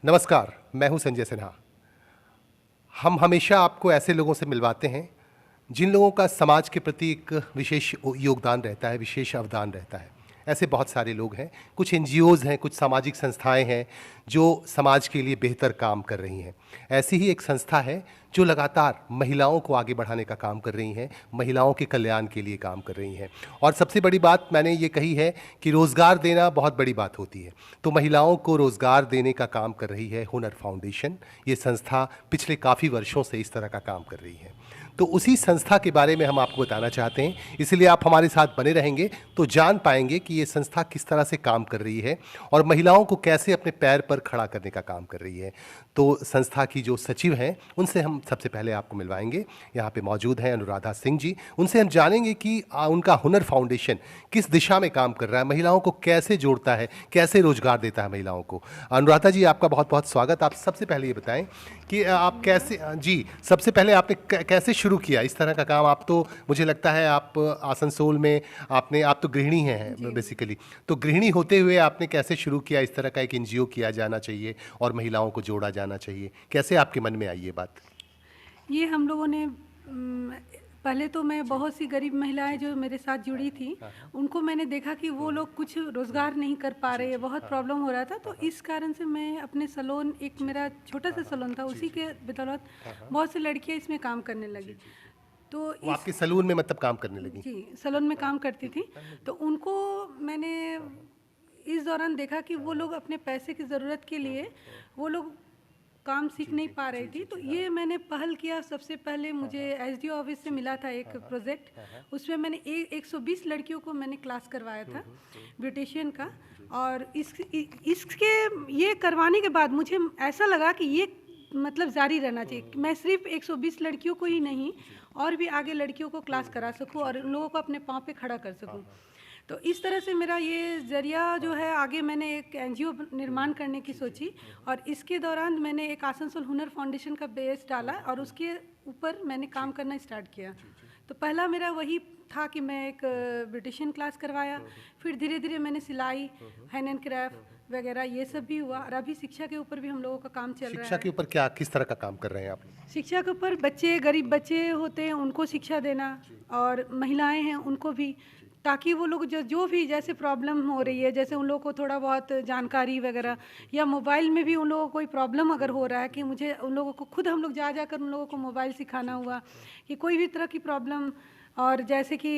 नमस्कार, मैं हूं संजय सिन्हा। हम हमेशा आपको ऐसे लोगों से मिलवाते हैं जिन लोगों का समाज के प्रति एक विशेष योगदान रहता है, विशेष अवदान रहता है। ऐसे बहुत सारे लोग हैं, कुछ एनजीओज़ हैं, कुछ सामाजिक संस्थाएं हैं जो समाज के लिए बेहतर काम कर रही हैं। ऐसी ही एक संस्था है जो लगातार महिलाओं को आगे बढ़ाने का काम कर रही हैं, महिलाओं के कल्याण के लिए काम कर रही हैं। और सबसे बड़ी बात मैंने ये कही है कि रोज़गार देना बहुत बड़ी बात होती है, तो महिलाओं को रोज़गार देने का काम कर रही है हुनर फाउंडेशन। ये संस्था पिछले काफ़ी वर्षों से इस तरह का काम कर रही है। तो उसी संस्था के बारे में हम आपको बताना चाहते हैं, इसलिए आप हमारे साथ बने रहेंगे तो जान पाएंगे कि ये संस्था किस तरह से काम कर रही है और महिलाओं को कैसे अपने पैर पर खड़ा करने का काम कर रही है। तो संस्था की जो सचिव हैं उनसे हम सबसे पहले आपको मिलवाएंगे। यहाँ पे मौजूद हैं अनुराधा सिंह जी। उनसे हम जानेंगे कि उनका हुनर फाउंडेशन किस दिशा में काम कर रहा है, महिलाओं को कैसे जोड़ता है, कैसे रोजगार देता है महिलाओं को। अनुराधा जी, आपका बहुत बहुत स्वागत। आप सबसे पहले ये बताएं कि आप कैसे, जी सबसे पहले आपने कैसे शुरू किया इस तरह का काम। आप तो मुझे लगता है आप आसनसोल में आप तो गृहिणी हैं बेसिकली, तो गृहिणी होते हुए आपने कैसे शुरू किया इस तरह का एक एनजीओ किया जाना चाहिए और महिलाओं को जोड़ा जाना चाहिए, कैसे आपके मन में आई ये बात? ये हम लोगों ने पहले तो मैं बहुत सी गरीब महिलाएं जो मेरे साथ जुड़ी थी उनको मैंने देखा कि वो लोग कुछ रोज़गार नहीं कर पा रहे, बहुत प्रॉब्लम हो रहा था। तो इस कारण से मैं अपने सैलून, एक मेरा छोटा सा सैलून था, उसी के बदौलत बहुत सी लड़कियां इसमें काम करने लगी। तो वो आपके सैलून में मतलब काम करने लगी? जी, सैलून में काम करती थी। तो उनको मैंने इस दौरान देखा कि वो लोग अपने पैसे की ज़रूरत के लिए वो लोग काम सीख नहीं पा रही थी। तो ये मैंने पहल किया। सबसे पहले मुझे एसडीओ ऑफिस से मिला था एक प्रोजेक्ट, उसमें मैंने 120 लड़कियों को मैंने क्लास करवाया था ब्यूटिशियन का। और इसके ये करवाने के बाद मुझे ऐसा लगा कि ये मतलब जारी रहना चाहिए। मैं सिर्फ 120 लड़कियों को ही नहीं और भी आगे लड़कियों को क्लास करा सकूं और उन लोगों को अपने पाँव पे खड़ा कर सकूं। तो इस तरह से मेरा ये ज़रिया जो है, आगे मैंने एक एनजीओ निर्माण करने की सोची और इसके दौरान मैंने एक आसनसोल हुनर फाउंडेशन का बेस डाला और उसके ऊपर मैंने काम करना स्टार्ट किया। तो पहला मेरा वही था कि मैं एक ब्यूटिशियन क्लास करवाया, फिर धीरे धीरे मैंने सिलाई, हैंड एंड क्राफ्ट वगैरह ये सब भी हुआ। और अभी शिक्षा के ऊपर भी हम लोगों का काम चल रहा है। शिक्षा के ऊपर क्या, किस तरह का काम कर रहे हैं आप? शिक्षा के ऊपर बच्चे, गरीब बच्चे होते हैं उनको शिक्षा देना, और महिलाएं हैं उनको भी, ताकि वो लोग जो भी जैसे प्रॉब्लम हो रही है, जैसे उन लोगों को थोड़ा बहुत जानकारी वगैरह, या मोबाइल में भी उन लोगों को कोई प्रॉब्लम अगर हो रहा है कि मुझे उन लोगों को खुद हम लोग जाकर उन लोगों को मोबाइल सिखाना हुआ कि कोई भी तरह की प्रॉब्लम। और जैसे कि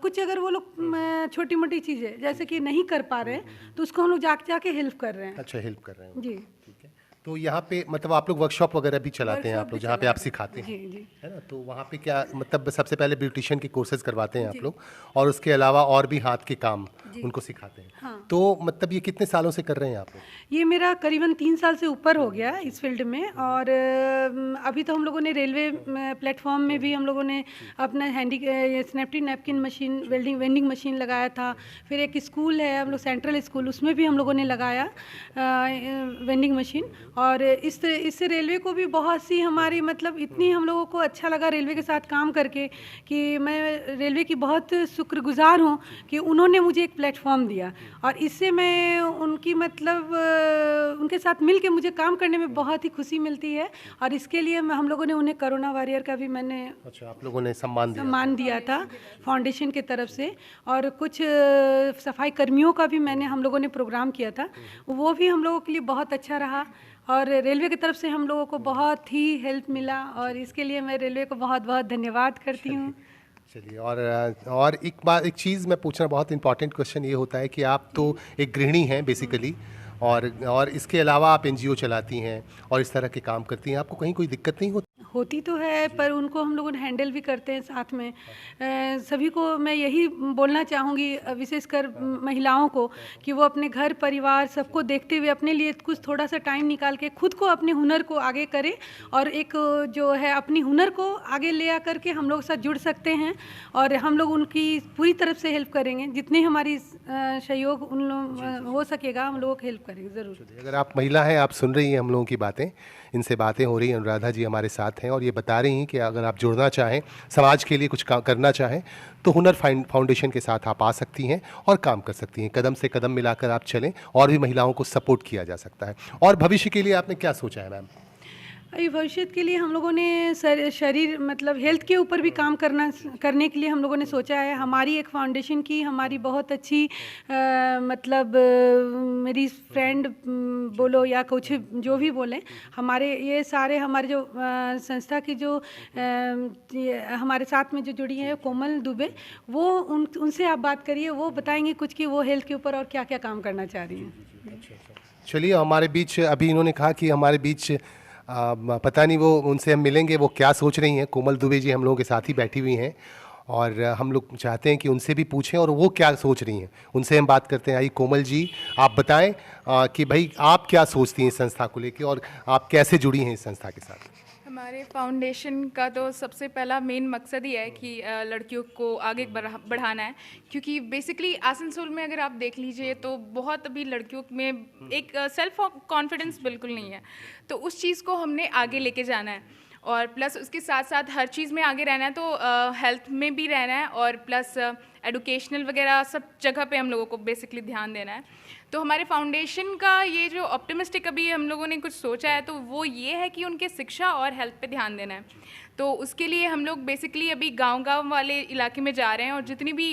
कुछ अगर वो लोग छोटी मोटी चीज़ें जैसे कि नहीं कर पा रहे हैं तो उसको हम लोग जाके हेल्प कर रहे हैं। अच्छा, हेल्प कर रहे हैं जी। ठीक है। तो यहाँ पे मतलब आप लोग वर्कशॉप वगैरह भी चलाते हैं आप लोग, जहाँ पे आप सिखाते हैं? जी जी, है ना। तो वहाँ पे क्या मतलब सबसे पहले ब्यूटिशियन के कोर्सेज करवाते हैं आप लोग और उसके अलावा और भी हाथ के काम उनको सिखाते हैं? हाँ। तो मतलब ये कितने सालों से कर रहे हैं आप लोग? ये मेरा करीबन 3 साल से ऊपर हो गया इस फील्ड में। और अभी तो हम लोगों ने रेलवे प्लेटफॉर्म में भी हम लोगों ने अपना स्नैपटी नैपकिन मशीन, वेंडिंग मशीन लगाया था। फिर एक स्कूल है हम लोग सेंट्रल स्कूल, उसमें भी हम लोगों ने लगाया वेंडिंग मशीन। और इससे रेलवे को भी बहुत सी हमारी मतलब इतनी हम लोगों को अच्छा लगा रेलवे के साथ काम करके कि मैं रेलवे की बहुत शुक्रगुजार हूँ कि उन्होंने मुझे एक प्लेटफॉर्म दिया। और इससे मैं उनकी मतलब उनके साथ मिल के मुझे काम करने में बहुत ही खुशी मिलती है। और इसके लिए हम लोगों ने उन्हें कोरोना वॉरियर का भी मैंने, अच्छा, आप लोगों ने सम्मान दिया था फाउंडेशन की तरफ से। और कुछ सफाई कर्मियों का भी मैंने हम लोगों ने प्रोग्राम किया था, वो भी हम लोगों के लिए बहुत अच्छा रहा। और रेलवे की तरफ से हम लोगों को बहुत ही हेल्प मिला और इसके लिए मैं रेलवे को बहुत बहुत धन्यवाद करती हूँ। चलिए, और एक चीज़ मैं पूछना, बहुत इंपॉर्टेंट क्वेश्चन ये होता है कि आप तो एक गृहिणी हैं बेसिकली, और इसके अलावा आप एनजीओ चलाती हैं और इस तरह के काम करती हैं, आपको कहीं कोई दिक्कत नहीं होती तो है, पर उनको हम लोग हैंडल भी करते हैं साथ में। सभी को मैं यही बोलना चाहूँगी, विशेषकर महिलाओं को, कि वो अपने घर परिवार सबको देखते हुए अपने लिए कुछ थोड़ा सा टाइम निकाल के खुद को, अपने हुनर को आगे करें। और एक जो है अपनी हुनर को आगे ले आकर के हम लोग साथ जुड़ सकते हैं और हम लोग उनकी पूरी तरफ से हेल्प करेंगे। जितनी हमारी सहयोग उन लोग हो सकेगा हम लोगों को हेल्प करेंगे ज़रूर। अगर आप महिला हैं, आप सुन रही हैं हम लोगों की बातें, इनसे बातें हो रही हैं। अनुराधा जी हमारे साथ हैं और ये बता रही हैं कि अगर आप जुड़ना चाहें, समाज के लिए कुछ करना चाहें, तो हुनर फाउंडेशन के साथ आप आ सकती हैं और काम कर सकती हैं। कदम से कदम मिलाकर आप चलें और भी महिलाओं को सपोर्ट किया जा सकता है। और भविष्य के लिए आपने क्या सोचा है मैम? अभी भविष्य के लिए हम लोगों ने शरीर मतलब हेल्थ के ऊपर भी काम करने के लिए हम लोगों ने सोचा है। हमारी एक फाउंडेशन की हमारी बहुत अच्छी मतलब मेरी फ्रेंड बोलो या कुछ जो भी बोलें, हमारे ये सारे हमारे जो संस्था की जो हमारे साथ में जो जुड़ी है कोमल दुबे, वो उनसे आप बात करिए, वो बताएंगे कुछ कि वो हेल्थ के ऊपर और क्या क्या काम करना चाह रही हैं। चलिए, हमारे बीच अभी इन्होंने कहा कि हमारे बीच पता नहीं वो उनसे हम मिलेंगे, वो क्या सोच रही हैं। कोमल दुबे जी हम लोगों के साथ ही बैठी हुई हैं और हम लोग चाहते हैं कि उनसे भी पूछें और वो क्या सोच रही हैं, उनसे हम बात करते हैं। आई कोमल जी, आप बताएं कि भाई आप क्या सोचती हैं इस संस्था को लेके और आप कैसे जुड़ी हैं इस संस्था के साथ? हमारे फाउंडेशन का तो सबसे पहला मेन मकसद ही है कि लड़कियों को आगे बढ़ाना है, क्योंकि बेसिकली आसनसोल में अगर आप देख लीजिए तो बहुत अभी लड़कियों में एक सेल्फ कॉन्फिडेंस बिल्कुल नहीं है। तो उस चीज़ को हमने आगे लेके जाना है और प्लस उसके साथ साथ हर चीज़ में आगे रहना है। तो हेल्थ में भी रहना है और प्लस एडुकेशनल वगैरह सब जगह पे हम लोगों को बेसिकली ध्यान देना है। तो हमारे फाउंडेशन का ये जो ऑप्टिमिस्टिक अभी हम लोगों ने कुछ सोचा है, तो वो ये है कि उनके शिक्षा और हेल्थ पे ध्यान देना है। तो उसके लिए हम लोग बेसिकली अभी गांव-गांव वाले इलाके में जा रहे हैं और जितनी भी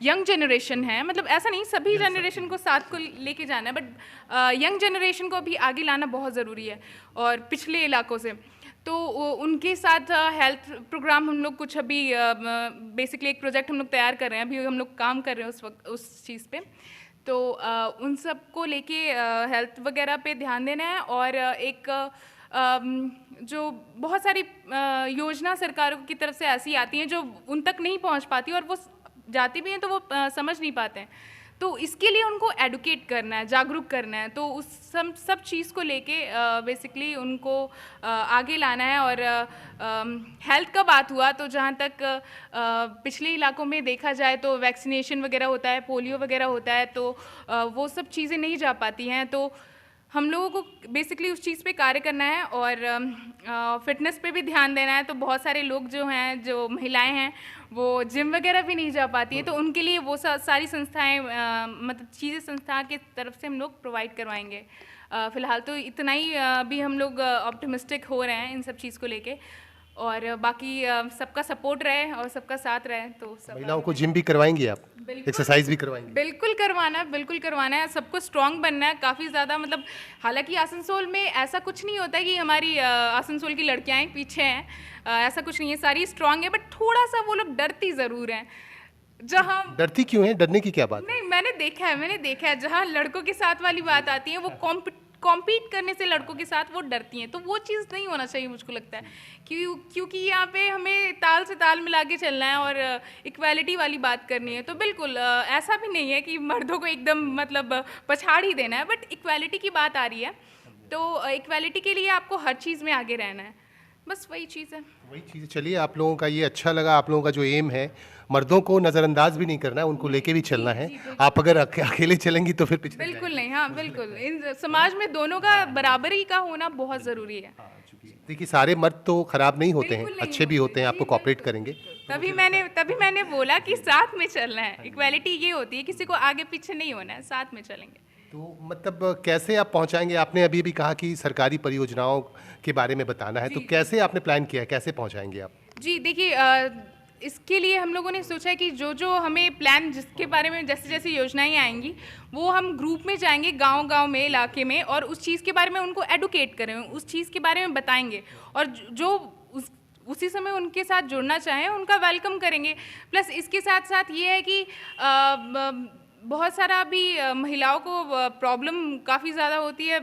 यंग जनरेशन है, मतलब ऐसा नहीं सभी जनरेशन को साथ को लेके जाना है, बट यंग जनरेशन को अभी आगे लाना बहुत ज़रूरी है और पिछले इलाकों से। तो उनके साथ हेल्थ प्रोग्राम हम लोग कुछ अभी बेसिकली एक प्रोजेक्ट हम लोग तैयार कर रहे हैं, अभी हम लोग काम कर रहे हैं उस वक्त उस चीज़ पे। तो उन सब को लेके हेल्थ वगैरह पे ध्यान देना है और एक जो बहुत सारी योजना सरकारों की तरफ से ऐसी आती हैं जो उन तक नहीं पहुंच पाती और वो जाती भी हैं तो वो समझ नहीं पाते हैं। तो इसके लिए उनको एडुकेट करना है, जागरूक करना है। तो उस सब चीज़ को लेके बेसिकली उनको आगे लाना है। और हेल्थ का बात हुआ तो जहाँ तक पिछले इलाकों में देखा जाए तो वैक्सीनेशन वगैरह होता है, पोलियो वगैरह होता है, तो वो सब चीज़ें नहीं जा पाती हैं। तो हम लोगों को बेसिकली उस चीज़ पे कार्य करना है और फिटनेस पे भी ध्यान देना है। तो बहुत सारे लोग जो हैं, जो महिलाएं हैं, वो जिम वगैरह भी नहीं जा पाती है, तो उनके लिए वो सारी संस्थाएं मतलब चीज़ें संस्था के तरफ से हम लोग प्रोवाइड करवाएंगे। फ़िलहाल तो इतना ही अभी हम लोग ऑप्टिमिस्टिक हो रहे हैं इन सब चीज़ को लेके, और बाकी सबका सपोर्ट रहे और सबका साथ रहे। तो सब महिलाओं को जिम भी करवाएंगी आप, एक्सरसाइज भी करवाएंगी? बिल्कुल करवाना है, बिल्कुल करवाना है। सबको स्ट्रांग बनना है काफ़ी ज़्यादा। मतलब हालांकि आसनसोल में ऐसा कुछ नहीं होता कि हमारी आसनसोल की लड़कियाँ ही पीछे हैं, ऐसा कुछ नहीं है, सारी स्ट्रांग है, बट थोड़ा सा वो लोग डरती ज़रूर हैं। जहाँ डरती क्यों है? डरने की क्या बात? नहीं, मैंने देखा है जहाँ लड़कों के साथ वाली बात आती है, वो कॉम्पीट करने से लड़कों के साथ वो डरती हैं। तो वो चीज़ नहीं होना चाहिए मुझको लगता है, क्योंकि यहाँ पे हमें ताल से ताल मिला के चलना है और इक्वालिटी वाली बात करनी है। तो बिल्कुल ऐसा भी नहीं है कि मर्दों को एकदम मतलब पछाड़ ही देना है, बट इक्वालिटी की बात आ रही है। तो इक्वालिटी के लिए आपको हर चीज़ में आगे रहना है, बस वही चीज़ है। वही चीज़। चलिए, आप लोगों का ये अच्छा लगा। आप लोगों का जो एम है, मर्दों को नज़रअंदाज भी नहीं करना है, उनको लेके भी चलना है। आप अगर अकेले चलेंगी तो फिर पीछे बिल्कुल नहीं। हाँ बिल्कुल, इन समाज में दोनों का बराबरी का होना बहुत ज़रूरी है। देखिए, सारे मर्द तो खराब नहीं होते हैं, अच्छे भी होते हैं, आपको कॉपरेट करेंगे। तभी मैंने बोला कि साथ में चलना है। इक्वालिटी ये होती है, किसी को आगे पीछे नहीं होना है, साथ में चलेंगे। तो मतलब कैसे आप पहुंचाएंगे? आपने अभी भी कहा कि सरकारी परियोजनाओं के बारे में बताना है, तो कैसे आपने प्लान किया है, कैसे पहुंचाएंगे आप? जी देखिए, इसके लिए हम लोगों ने सोचा है कि जो हमें प्लान जिसके बारे में जैसे जैसे योजनाएं आएंगी, वो हम ग्रुप में जाएंगे गांव-गांव में, इलाके में, और उस चीज़ के बारे में उनको एडुकेट करें, उस चीज़ के बारे में बताएंगे। और जो उसी समय उनके साथ जुड़ना चाहें उनका वेलकम करेंगे। प्लस इसके साथ साथ ये है कि बहुत सारा अभी महिलाओं को प्रॉब्लम काफ़ी ज़्यादा होती है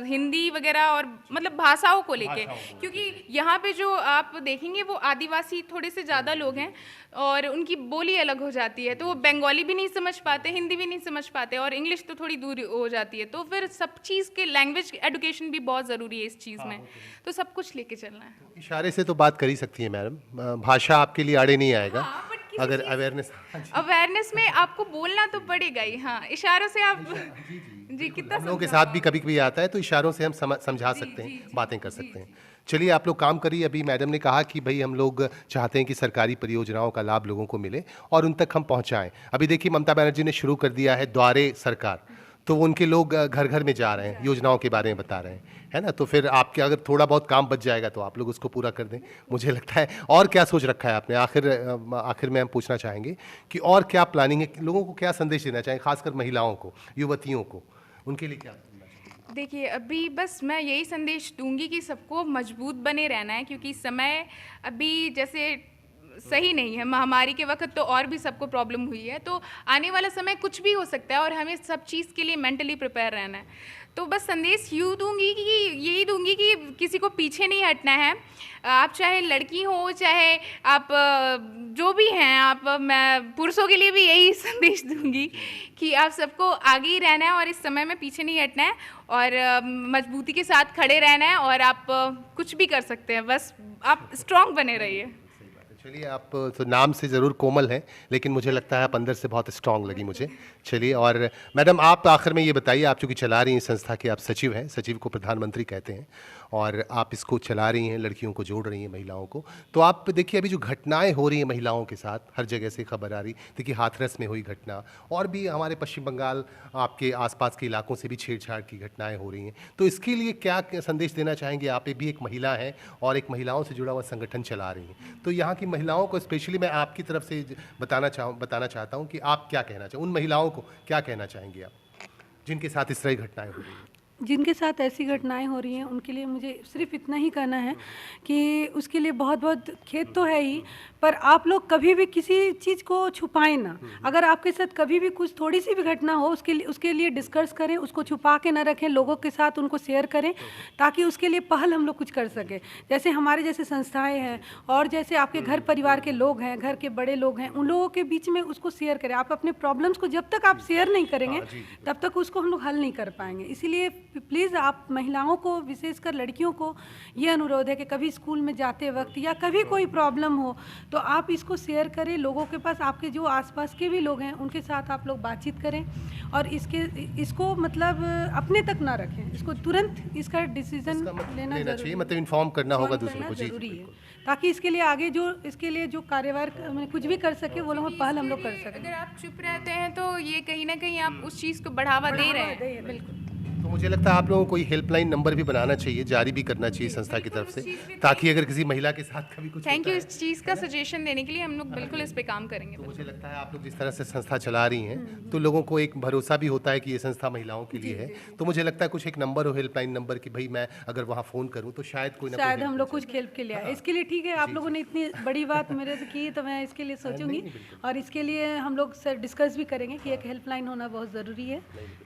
हिंदी वगैरह और मतलब भाषाओं को लेके, क्योंकि यहाँ पे जो आप देखेंगे वो आदिवासी थोड़े से ज़्यादा लोग हैं और उनकी बोली अलग हो जाती है, तो वो बंगाली भी नहीं समझ पाते, हिंदी भी नहीं समझ पाते, और इंग्लिश तो थोड़ी दूर हो जाती है। तो फिर सब चीज़ के लैंग्वेज एडुकेशन भी बहुत ज़रूरी है इस चीज़ में। तो सब कुछ लेके चलना है। इशारे से तो बात कर ही सकती है मैडम, भाषा आपके लिए आड़े नहीं आएगा। हाँ, बट अगर अवेयरनेस अवेयरनेस में आपको बोलना तो पड़ेगा ही, हाँ, इशारों से आप जी कितना हम लोगों के साथ भी कभी कभी आता है तो इशारों से हम समझा सकते हैं, बातें कर सकते हैं। चलिए आप लोग काम करिए। अभी मैडम ने कहा कि भाई हम लोग चाहते हैं कि सरकारी परियोजनाओं का लाभ लोगों को मिले और उन तक हम पहुंचाएं। अभी देखिए ममता बनर्जी ने शुरू कर दिया है द्वारे सरकार, तो उनके लोग घर घर में जा रहे हैं, योजनाओं के बारे में बता रहे हैं, है ना। तो फिर आपके अगर थोड़ा बहुत काम बच जाएगा तो आप लोग उसको पूरा कर दें, मुझे लगता है। और क्या सोच रखा है आपने? आखिर में हम पूछना चाहेंगे कि और क्या प्लानिंग है, लोगों को क्या संदेश देना चाहेंगे, खासकर महिलाओं को, युवतियों को, उनके लिए क्या करना चाहिए? देखिए, अभी बस मैं यही संदेश दूंगी कि सबको मजबूत बने रहना है, क्योंकि समय अभी जैसे सही नहीं है। महामारी के वक्त तो और भी सबको प्रॉब्लम हुई है, तो आने वाला समय कुछ भी हो सकता है और हमें सब चीज़ के लिए मेंटली प्रिपेयर रहना है। तो बस संदेश यही दूंगी कि किसी को पीछे नहीं हटना है। आप चाहे लड़की हो, चाहे आप जो भी हैं, आप, मैं पुरुषों के लिए भी यही संदेश दूंगी कि आप सबको आगे ही रहना है और इस समय में पीछे नहीं हटना है और मजबूती के साथ खड़े रहना है और आप कुछ भी कर सकते हैं, बस आप स्ट्रांग बने रहिए। चलिए, आप तो नाम से ज़रूर कोमल हैं, लेकिन मुझे लगता है आप अंदर से बहुत स्ट्रांग लगी मुझे। चलिए, और मैडम आप आखिर में ये बताइए, आप चूँकि चला रही हैं संस्था के, आप सचिव हैं, सचिव को प्रधानमंत्री कहते हैं, और आप इसको चला रही हैं, लड़कियों को जोड़ रही हैं, महिलाओं को। तो आप देखिए अभी जो घटनाएं हो रही हैं महिलाओं के साथ, हर जगह से खबर आ रही, देखिए हाथरस में हुई घटना, और भी हमारे पश्चिम बंगाल आपके आसपास के इलाकों से भी छेड़छाड़ की घटनाएं हो रही हैं। तो इसके लिए क्या संदेश देना चाहेंगे? आप भी एक महिला हैं और एक महिलाओं से जुड़ा हुआ संगठन चला रही हैं, तो यहाँ की महिलाओं को स्पेशली मैं आपकी तरफ से बताना चाहता हूँ कि आप क्या कहना चाहें, उन महिलाओं को क्या कहना चाहेंगे आप, जिनके साथ इस तरह की घटनाएं हो रही हैं? जिनके साथ ऐसी घटनाएं हो रही हैं उनके लिए मुझे सिर्फ इतना ही कहना है कि उसके लिए बहुत बहुत खेद तो है ही, पर आप लोग कभी भी किसी चीज़ को छुपाएं ना। अगर आपके साथ कभी भी कुछ थोड़ी सी भी घटना हो, उसके लिए डिस्कस करें, उसको छुपा के ना रखें, लोगों के साथ उनको शेयर करें, ताकि उसके लिए पहल हम लोग कुछ कर सकें। जैसे हमारे जैसे संस्थाएं हैं और जैसे आपके घर परिवार के लोग हैं, घर के बड़े लोग हैं, उन लोगों के बीच में उसको शेयर करें। आप अपने प्रॉब्लम्स को जब तक आप शेयर नहीं करेंगे तब तक उसको हम लोग हल नहीं कर पाएंगे। इसीलिए प्लीज़ आप महिलाओं को, विशेषकर लड़कियों को ये अनुरोध है कि कभी स्कूल में जाते वक्त या कभी कोई प्रॉब्लम हो तो आप इसको शेयर करें लोगों के पास। आपके जो आसपास के भी लोग हैं उनके साथ आप लोग बातचीत करें और इसको मतलब अपने तक ना रखें, इसको तुरंत इसका डिसीजन लेना चाहिए, मतलब इन्फॉर्म करना होगा दूसरों को। जी, जरूरी है, ताकि इसके लिए आगे जो इसके लिए जो कार्यवाही कुछ भी कर सके वो लोग पहल हम लोग कर सकें। अगर आप चुप रहते हैं तो ये कहीं ना कहीं आप उस चीज़ को बढ़ावा दे रहे हैं। बिल्कुल। तो मुझे लगता है आप लोगों को कोई हेल्पलाइन नंबर भी बनाना चाहिए, जारी भी करना चाहिए संस्था की तरफ से, ताकि अगर किसी महिला के साथ कभी कुछ थैंक यू इस चीज़ का सजेशन देने के लिए। हम लोग बिल्कुल इस पे काम करेंगे। तो मुझे लगता है आप लोग जिस तरह से संस्था चला रही हैं तो लोगों को एक भरोसा भी होता है कि ये संस्था महिलाओं के लिए है। तो मुझे लगता है कुछ एक नंबर हो, हेल्पलाइन नंबर, कि भाई मैं अगर वहाँ फ़ोन करूँ तो शायद कोई ना शायद हम लोग कुछ हेल्प के लिए आए। इसके लिए ठीक है, आप लोगों ने इतनी बड़ी बात मेरे से की तो मैं इसके लिए सोचूंगी और इसके लिए हम लोग सर डिस्कस भी करेंगे कि एक हेल्पलाइन होना बहुत ज़रूरी है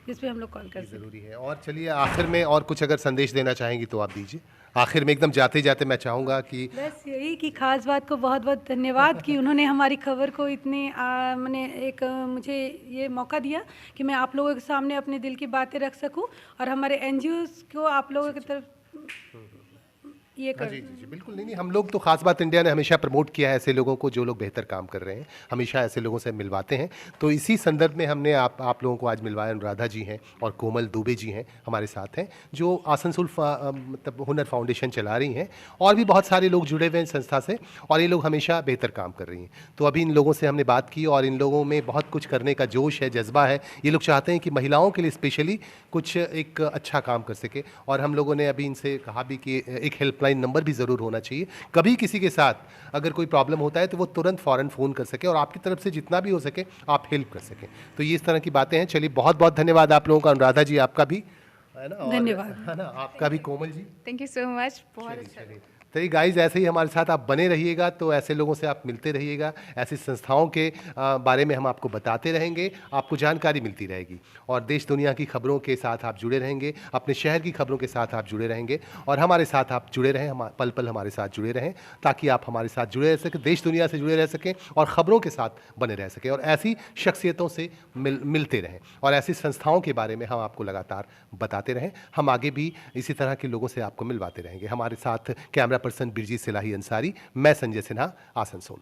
जिस पे हम लोग कॉल कर ज़रूरी है। और चलिए आखिर में और कुछ अगर संदेश देना चाहेंगी तो आप दीजिए। आखिर में एकदम जाते जाते मैं चाहूँगा कि बस यही कि खास बात को बहुत बहुत धन्यवाद कि उन्होंने हमारी खबर को इतनी मैंने एक मुझे ये मौका दिया कि मैं आप लोगों के सामने अपने दिल की बातें रख सकूं और हमारे एनजीओज़ को आप लोगों की तरफ ये कर। जी जी जी बिल्कुल, नहीं हम लोग तो खास बात इंडिया ने हमेशा प्रमोट किया है ऐसे लोगों को जो लोग बेहतर काम कर रहे हैं, हमेशा ऐसे लोगों से मिलवाते हैं। तो इसी संदर्भ में हमने आप लोगों को आज मिलवाया। अनुराधा जी हैं और कोमल दुबे जी हैं हमारे साथ हैं, जो आसनसोल मतलब हुनर फाउंडेशन चला रही हैं, और भी बहुत सारे लोग जुड़े हुए हैं संस्था से और ये लोग हमेशा बेहतर काम कर रही हैं। तो अभी इन लोगों से हमने बात की और इन लोगों में बहुत कुछ करने का जोश है, जज्बा है। ये लोग चाहते हैं कि महिलाओं के लिए स्पेशली कुछ एक अच्छा काम कर सके, और हम लोगों ने अभी इनसे कहा भी कि एक हेल्पलाइन नंबर भी ज़रूर होना चाहिए। कभी किसी के साथ अगर कोई प्रॉब्लम होता है तो वो तुरंत फ़ौरन फ़ोन कर सके और आपकी तरफ से जितना भी हो सके आप हेल्प कर सकें। तो ये इस तरह की बातें हैं। चलिए बहुत बहुत धन्यवाद आप लोगों का। अनुराधा जी आपका भी है ना, धन्यवाद है ना, आपका भी Komal ji. Thank you so much. बहुत अच्छा। तो ये गाइज ऐसे ही हमारे साथ आप बने रहिएगा, तो ऐसे लोगों से आप मिलते रहिएगा, ऐसी संस्थाओं के बारे में हम आपको बताते रहेंगे, आपको जानकारी मिलती रहेगी और देश दुनिया की खबरों के साथ आप जुड़े रहेंगे, अपने शहर की खबरों के साथ आप जुड़े रहेंगे और हमारे साथ आप जुड़े रहें, हम पल पल हमारे साथ जुड़े रहें, ताकि आप हमारे साथ जुड़े रह सकें, देश दुनिया से जुड़े रह सकें और ख़बरों के साथ बने रह सकें और ऐसी शख्सियतों से मिलते रहें और ऐसी संस्थाओं के बारे में हम आपको लगातार बताते रहें। हम आगे भी इसी तरह के लोगों से आपको मिलवाते रहेंगे। हमारे साथ कैमरा पर्सन बिरजी सिलाही अंसारी, मैं संजय सिन्हा, आसनसोल।